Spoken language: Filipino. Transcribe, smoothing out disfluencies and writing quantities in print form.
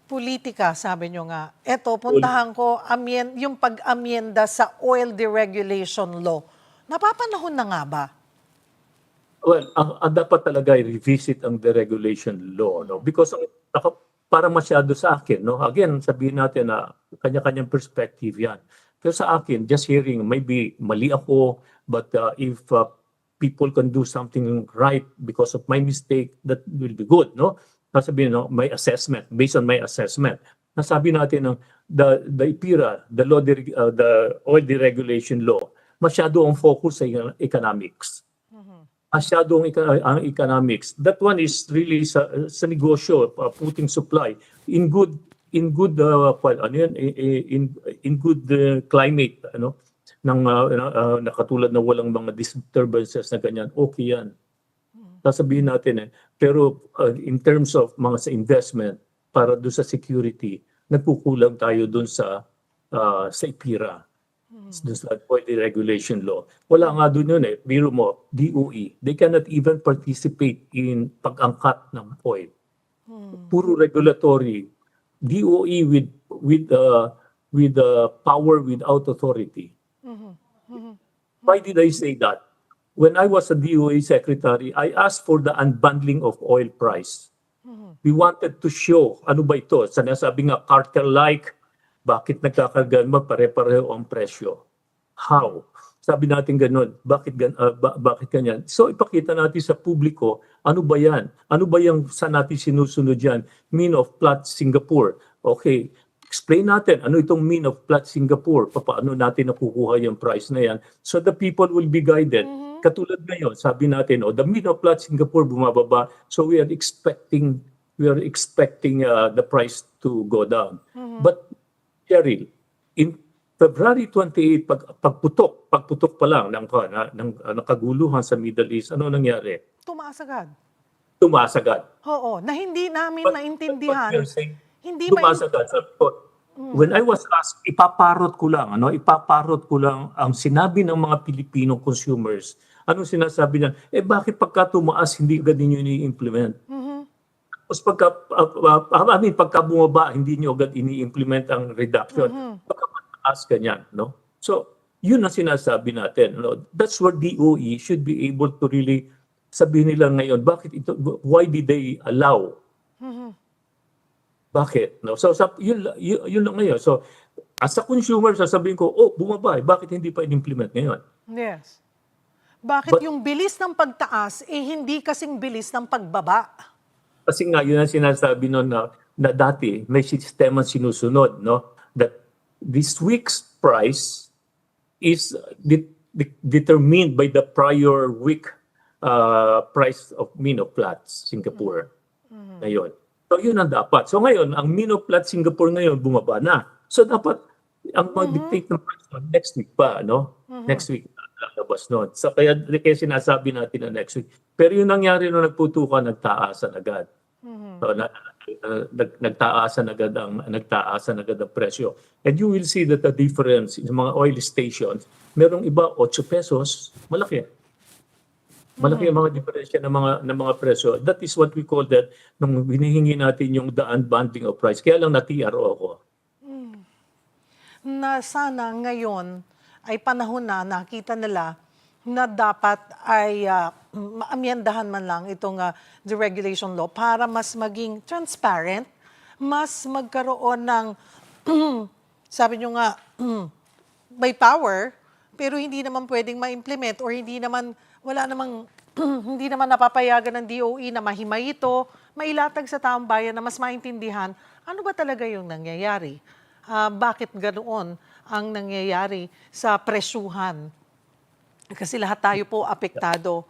Politika, sabi nyo nga. Eto, puntahan ko yung pag-amyenda sa oil deregulation law. Napapanahon na nga ba? Well, ang dapat talaga ay revisit ang deregulation law, no? Because parang masyado sa akin, no? Again, sabihin natin na kanya-kanyang perspective 'yan. Pero sa akin, just hearing, maybe mali ako, but if people can do something right because of my mistake, that will be good, no? Sasabihin, no, my assessment, based on my assessment. Nasabi natin ng the IPIRA, the oil deregulation law, masyado ang focus sa economics. Masyadong ang economics. That one is really sa negosyo, putting supply in good in good climate, ano, ng na katulad na walang mga disturbances na ganyan, okay yan. Sasabihin natin pero in terms of mga sa investment para doon sa security, nagkukulang tayo doon sa IPIRA. Doon sa oil deregulation law. Wala nga doon yun Biro mo, DOE, they cannot even participate in pag-angkat ng oil. Puro regulatory. DOE with power without authority. Why did I say that? When I was a DOE secretary, I asked for the unbundling of oil price. We wanted to show, ano ba ito? Sinasabi nga cartel-like, bakit nagkakargaan mo pare-pareho ang presyo? How? Sabi natin ganun. Bakit ganyan? So ipakita natin sa publiko, ano ba yan? Ano ba yung saan natin sinusunod yan? Mean of Plot Singapore. Okay, explain natin ano itong Mean of Plot Singapore. Paano natin nakukuha yung price na yan? So the people will be guided. Katulad ngayon, sabi natin, the Mean of Plot Singapore bumababa. So we are expecting the price to go down. But Cheryl, in February 28, pagputok pa lang ng kaguluhan sa Middle East, ano nangyari? Tumaas agad. Tumaas agad. Oo, na hindi namin maintindihan. Hindi tumaas agad. When I was asked, ipaparot ko lang ang sinabi ng mga Pilipino consumers. Anong sinasabi niya? Bakit pagka tumaas, hindi agad ninyo ini-implement? Tapos pagka bumaba, hindi nyo agad ini-implement ang reduction. Pagka mataas, ganyan, no? So, yun ang sinasabi natin. No? That's where DOE should be able to really sabihin nila ngayon, why did they allow? Bakit? No? So, yun lang ngayon. So, as a consumer, sasabihin ko, bumaba, bakit hindi pa in-implement ngayon? Yes. Bakit yung bilis ng pagtaas, hindi kasing bilis ng pagbaba? Kasi nga, yun ang sinasabi nun na dati, may sistema sinusunod, no? That this week's price is determined by the prior week price of Mean of Plot Singapore. Ngayon. So, yun ang dapat. So, ngayon, ang Mean of Plot Singapore ngayon, bumaba na. So, dapat, ang mag-dictate ng price next week pa, no? Next week, lalabas nun. So, kaya sinasabi natin na next week. Pero yung nangyari nung nagputukan, nagtaasan agad. So, nagtaasan agad ang presyo. And you will see that the difference in mga oil stations, merong iba 8 pesos, malaki. Malaki ang mga diferensya ng mga presyo. That is what we call that nung hinihingi natin yung the unbundling of price. Kaya lang na-TRO ako. Na sana ngayon ay panahon na nakita nila na dapat ay maamyendahan man lang itong deregulation law para mas maging transparent, mas magkaroon ng, sabi nyo nga, may power, pero hindi naman pwedeng ma-implement or hindi naman napapayagan ng DOE na mahimay ito, mailatag sa taong bayan na mas maintindihan ano ba talaga yung nangyayari. Bakit ganoon ang nangyayari sa presyuhan? Kasi lahat tayo po apektado